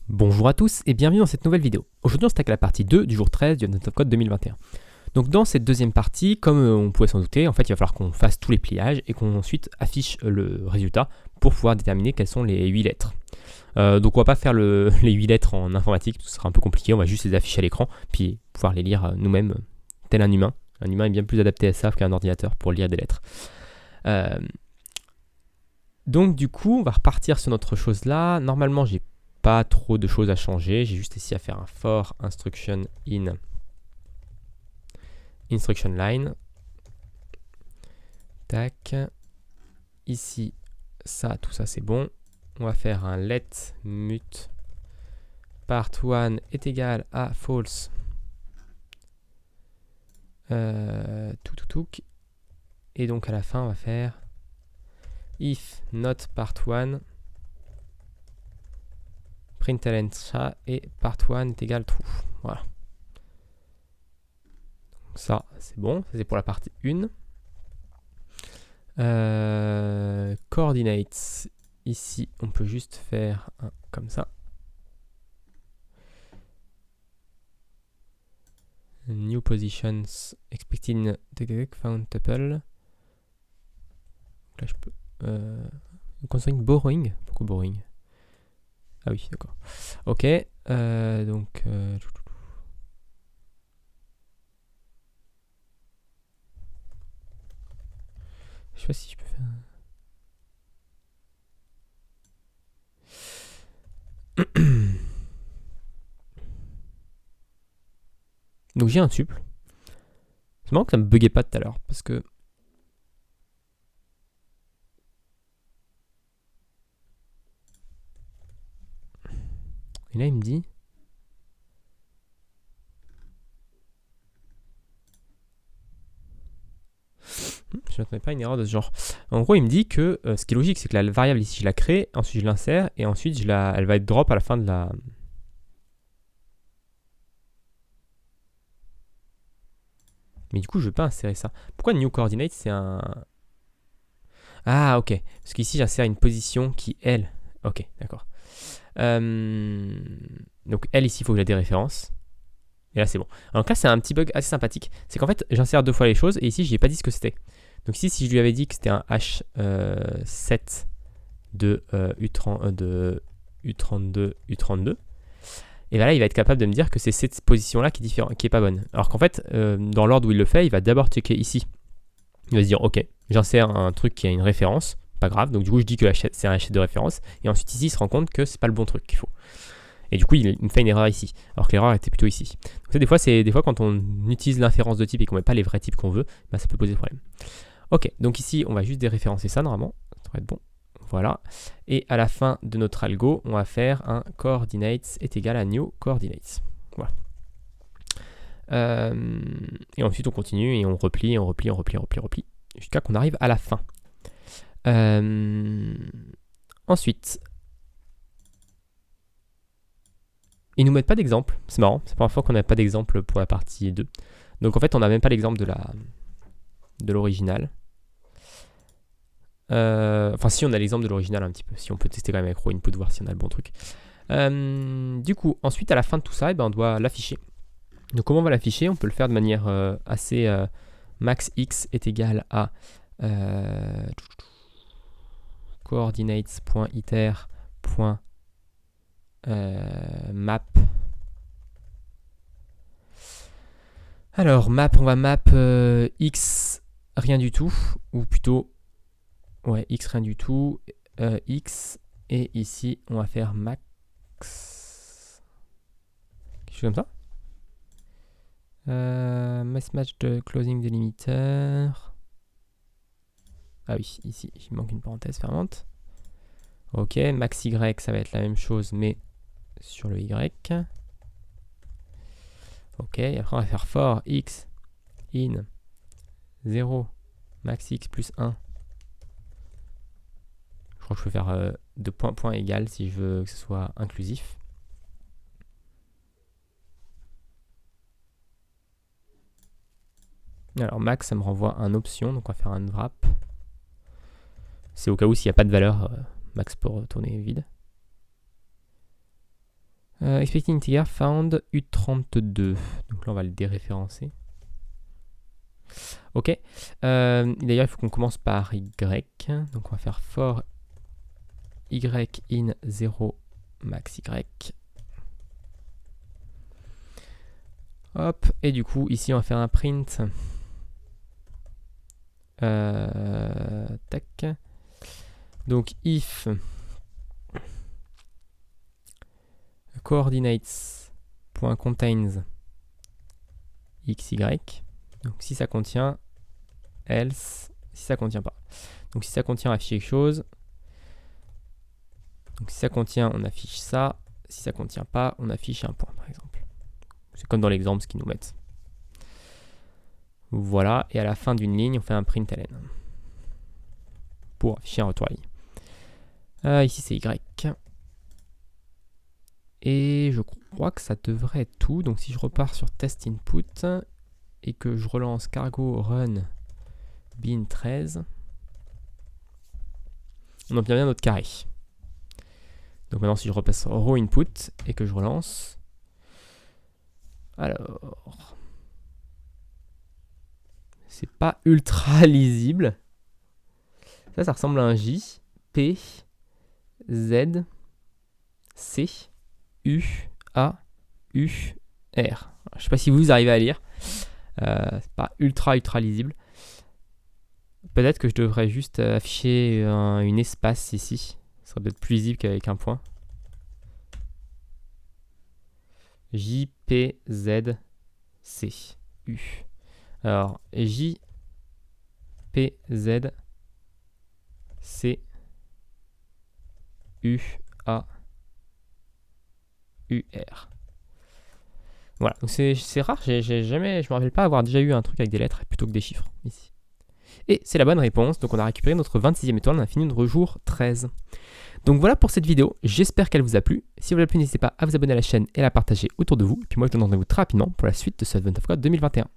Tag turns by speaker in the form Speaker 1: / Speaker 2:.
Speaker 1: Bonjour à tous et bienvenue dans cette nouvelle vidéo. Aujourd'hui on s'attaque à la partie 2 du jour 13 du Net of Code 2021. Donc dans cette deuxième partie, comme on pouvait s'en douter, en fait il va falloir qu'on fasse tous les pliages et qu'on ensuite affiche le résultat pour pouvoir déterminer quelles sont les 8 lettres. Donc on va pas faire les 8 lettres en informatique, ce sera un peu compliqué, on va juste les afficher à l'écran, puis pouvoir les lire nous-mêmes, tel un humain. Un humain est bien plus adapté à ça qu'un ordinateur pour lire des lettres. Donc du coup, on va repartir sur notre chose là. Normalement, j'ai pas trop de choses à changer. J'ai juste ici à faire un for instruction in instruction line. Tac. Ici, ça, tout ça c'est bon. On va faire un let mut part1 est égal à false. Et donc à la fin, on va faire if not part1 println ça et part1 est égal true. Voilà. Donc ça, c'est bon. Ça, c'est pour la partie 1. Coordinates. Ici, on peut juste faire un comme ça. New positions expecting found tuple. Là, je peux. Constraint borrowing. Pourquoi borrowing? Ah oui, d'accord. Ok. Donc. Je sais pas si je peux faire. Donc j'ai un tuple. C'est marrant que ça me buguait pas tout à l'heure parce que. Et là il me dit. Je n'attendais pas une erreur de ce genre. En gros, il me dit que ce qui est logique, c'est que la variable ici, je la crée, ensuite je l'insère, et ensuite elle va être drop à la fin de la. Mais du coup, je ne veux pas insérer ça. Pourquoi new coordinate, c'est un. Ah, ok. Parce qu'ici, j'insère une position qui, elle. Ok, d'accord. Donc, elle, ici, il faut que je la déréférence. Et là, c'est bon. Alors là, c'est un petit bug assez sympathique. C'est qu'en fait, j'insère deux fois les choses, et ici, je n'ai pas dit ce que c'était. Donc ici, si je lui avais dit que c'était un H7 de U32, U32, et bien là, il va être capable de me dire que c'est cette position-là qui est pas bonne. Alors qu'en fait, dans l'ordre où il le fait, il va d'abord checker ici. Il va se dire, ok, j'insère un truc qui a une référence, pas grave. Donc du coup, je dis que c'est un H7 de référence. Et ensuite, ici, il se rend compte que c'est pas le bon truc qu'il faut. Et du coup, il me fait une erreur ici, alors que l'erreur était plutôt ici. Donc ça, des fois, quand on utilise l'inférence de type et qu'on met pas les vrais types qu'on veut, bah, ça peut poser problème. Ok, donc ici, on va juste déréférencer ça normalement. Ça devrait être bon. Voilà. Et à la fin de notre algo, on va faire un coordinates est égal à new coordinates. Voilà. Et ensuite, on continue et on replie, jusqu'à qu'on arrive à la fin. Ensuite, ils nous mettent pas d'exemple. C'est marrant. C'est la première fois qu'on n'a pas d'exemple pour la partie 2. Donc en fait, on n'a même pas l'exemple de l'original. Enfin, si on a l'exemple de l'original un petit peu, si on peut tester quand même avec raw input, voir si on a le bon truc. Du coup, ensuite, à la fin de tout ça, on doit l'afficher. Donc, comment on va l'afficher? On peut le faire de manière assez max x est égal à coordinates.iter.map. Alors, map, on va map x rien du tout, ou plutôt. Ouais, x rien du tout, x, et ici, on va faire max. Quelque chose comme ça. Mismatch de closing delimiter. Ah oui, ici, il manque une parenthèse fermante. Ok, max y, ça va être la même chose, mais sur le y. Ok, et après, on va faire for x in 0, max x plus 1. Je crois que je peux faire de point égal si je veux que ce soit inclusif. Alors max, ça me renvoie un option, donc on va faire un wrap. C'est au cas où s'il n'y a pas de valeur max pour tourner vide. Expecting integer found U32. Donc là, on va le déréférencer. Ok. D'ailleurs, il faut qu'on commence par Y. Donc on va faire for Y in 0 max Y. Hop. Et du coup, ici, on va faire un print. Tac. Donc if coordinates.contains xy. Donc si ça contient, else si ça contient pas. Donc si ça contient, on affiche quelque chose. Donc si ça contient, on affiche ça. Si ça contient pas, on affiche un point par exemple. C'est comme dans l'exemple ce qu'ils nous mettent. Voilà, et à la fin d'une ligne, on fait un println pour afficher un retour à ligne. Ici c'est Y. Et je crois que ça devrait être tout. Donc si je repars sur test input et que je relance cargo run bin 13, on obtient bien notre carré. Donc maintenant si je repasse sur raw input et que je relance, alors c'est pas ultra lisible. Ça ressemble à un J, P, Z, C, U, A, U, R. Je sais pas si vous arrivez à lire. C'est pas ultra lisible. Peut-être que je devrais juste afficher une espace ici. Ce serait peut-être plus lisible qu'avec un point. J, P, Z, C, U. Alors, J, P, Z, C, U, A, U, R. Voilà, donc c'est rare, je me rappelle pas avoir déjà eu un truc avec des lettres plutôt que des chiffres ici. Et c'est la bonne réponse, donc on a récupéré notre 26e étoile, on a fini notre jour 13. Donc voilà pour cette vidéo, j'espère qu'elle vous a plu. Si vous vous a plu, n'hésitez pas à vous abonner à la chaîne et à la partager autour de vous. Et puis moi je vous donne rendez-vous très rapidement pour la suite de ce Advent of Code 2021.